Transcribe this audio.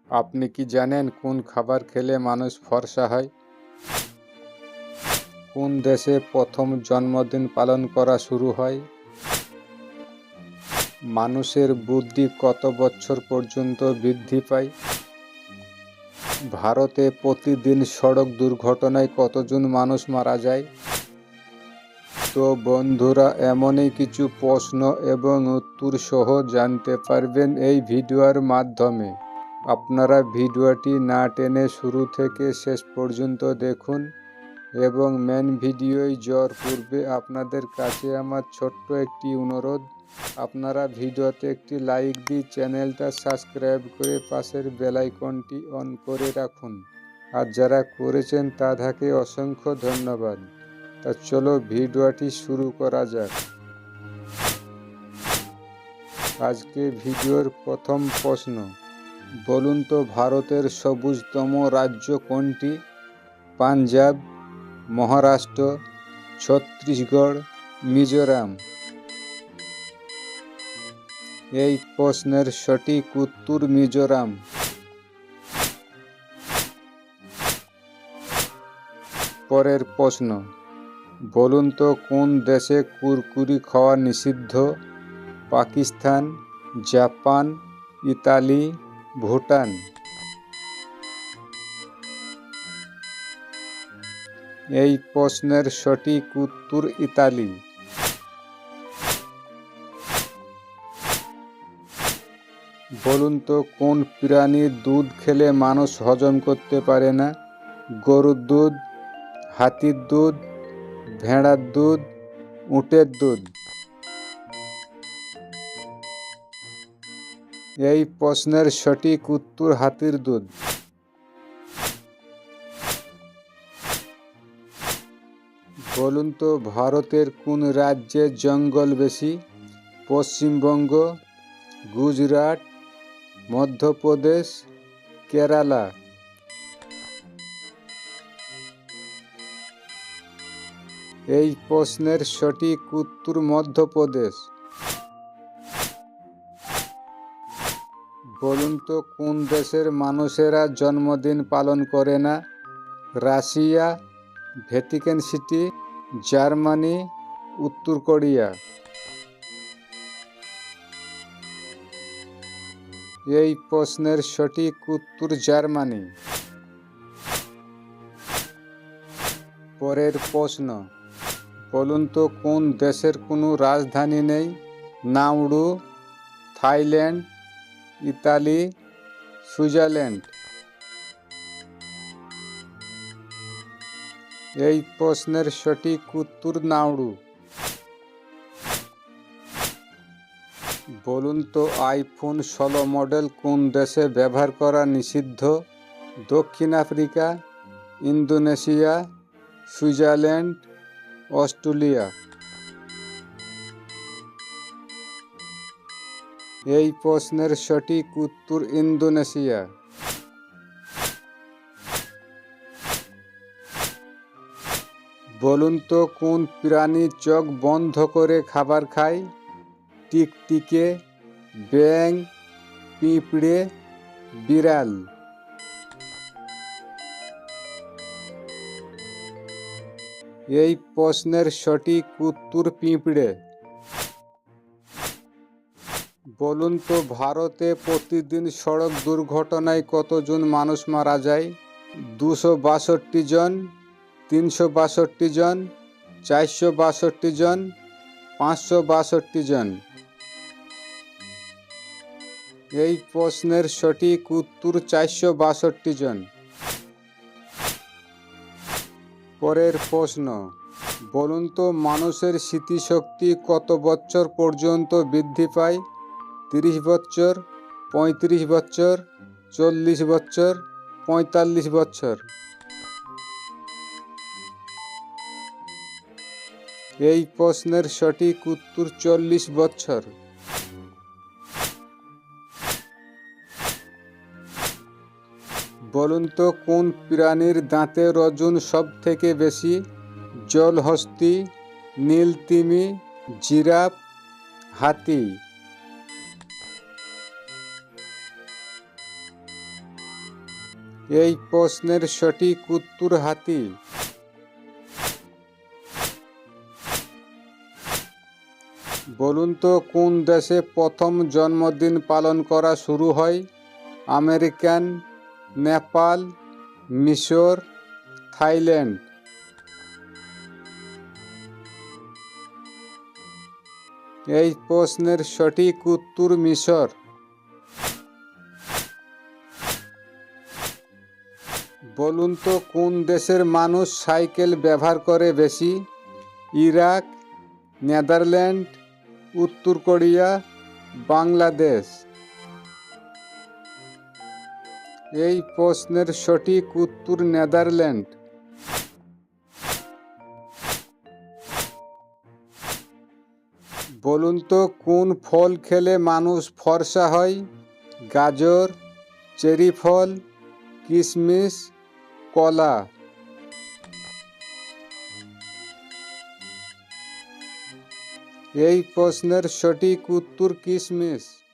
আপনি কি জানেন কোন খাবার খেলে মানুষ ফর্সা হয়? কোন দেশে প্রথম জন্মদিন পালন করা শুরু হয়? মানুষের বুদ্ধি কত বছর পর্যন্ত বৃদ্ধি পায়? ভারতে প্রতিদিন সড়ক দুর্ঘটনায় কতজন মানুষ মারা যায়? তো বন্ধুরা, এমনই কিছু প্রশ্ন এবং উত্তর সহ জানতে পারবেন এই ভিডিওর মাধ্যমে। আপনারা ভিডিওটি না টেনে শুরু থেকে শেষ পর্যন্ত দেখুন এবং মেন ভিডিওয় যাওয়ার পূর্বে আপনাদের কাছে আমার ছোট্ট একটি অনুরোধ, আপনারা ভিডিওতে একটি লাইক দিয়ে চ্যানেলটা সাবস্ক্রাইব করে পাশের বেল আইকনটি অন করে রাখুন। আর যারা করেছেন তাদেরকে অসংখ্য ধন্যবাদ। তা চলো ভিডিওটি শুরু করা যাক। আজকে ভিডিওর প্রথম প্রশ্ন, বলুন তো ভারতের সবুজতম রাজ্য কোনটি? পাঞ্জাব, মহারাষ্ট্র, ছত্তিশগড়, মিজোরাম? এই প্রশ্নের সঠিক উত্তর মিজোরাম। পরের প্রশ্ন, বলুন তো কোন দেশে কুরকুরি খাওয়া নিষিদ্ধ? Pakistan, Japan, Italy, Bhutan? এই প্রশ্নের সঠিক উত্তর ইতালি। বলুন তো কোন প্রাণীর দুধ খেলে মানুষ হজম করতে পারে না? গরুর দুধ, হাতির দুধ, ভেড়ার দুধ, উটের দুধ? এই প্রশ্নের সঠিক উত্তর হাতির দুধ। বলুন তো ভারতের কোন রাজ্যে জঙ্গল বেশি? পশ্চিমবঙ্গ, গুজরাট, মধ্যপ্রদেশ, কেরালা? এই প্রশ্নের সঠিক উত্তর মধ্যপ্রদেশ। বলুন তো কোন দেশের মানুষেরা জন্মদিন পালন করে না? রাশিয়া, ভ্যাটিকান সিটি, জার্মানি, উত্তর কোরিয়া? এই প্রশ্নের সঠিক উত্তর জার্মানি। পরের প্রশ্ন, বলুন তো কোন দেশের কোনো রাজধানী নেই? Nauru, Thailand, Italy, Switzerland? এই প্রশ্নের সঠিক উত্তর নাউরু। বলুন তো আইফোন 16 মডেল কোন দেশে ব্যবহার করা নিষিদ্ধ? দক্ষিণ আফ্রিকা, ইন্দোনেশিয়া, সুইজারল্যান্ড, অস্ট্রেলিয়া? এই প্রশ্নের সঠিক উত্তর ইন্দোনেশিয়া। বলুন তো কোন প্রাণী চোখ বন্ধ করে খাবার খায়? টিকটিকে, ব্যাঙ, পিঁপড়ে, বিড়াল? এই প্রশ্নের সঠিক উত্তর পিঁপড়ে। বলুন তো ভারতে প্রতিদিন সড়ক দুর্ঘটনায় কতজন মানুষ মারা যায়? 262 জন, 362 জন, 462 জন, 562 জন? এই প্রশ্নের সঠিক উত্তর 462 জন। পরের প্রশ্ন, বলুন তো মানুষের স্মৃতিশক্তি কত বছর পর্যন্ত বৃদ্ধি পায়? 30 বছর, 35 বছর, 40 বছর, 45 বছর? এই প্রশ্নের সঠিক উত্তর 40 বছর। বলুন তো কোন প্রাণীর দাঁতের ওজন সব থেকে বেশি? জলহস্তী, নীলতিমি, জিরাফ, হাতি? এই প্রশ্নের সঠিক উত্তর হাতি। বলুন তো কোন দেশে প্রথম জন্মদিন পালন করা শুরু হয়? আমেরিকান, নেপাল, মিশর, থাইল্যান্ড। এই প্রশ্নের সঠিক উত্তর মিশর। বলুন তো কোন দেশের মানুষ সাইকেল ব্যবহার করে বেশি? ইরাক, নেদারল্যান্ড, উত্তর কোরিয়া, বাংলাদেশ। এই প্রশ্নের সঠিক উত্তর নেদারল্যান্ড। বলুন তো কোন ফল খেলে মানুষ ফর্সা হয়? গাজর, চেরি ফল, কিশমিশ, কলা। এই প্রশ্নের সঠিক উত্তর কিশমিশ।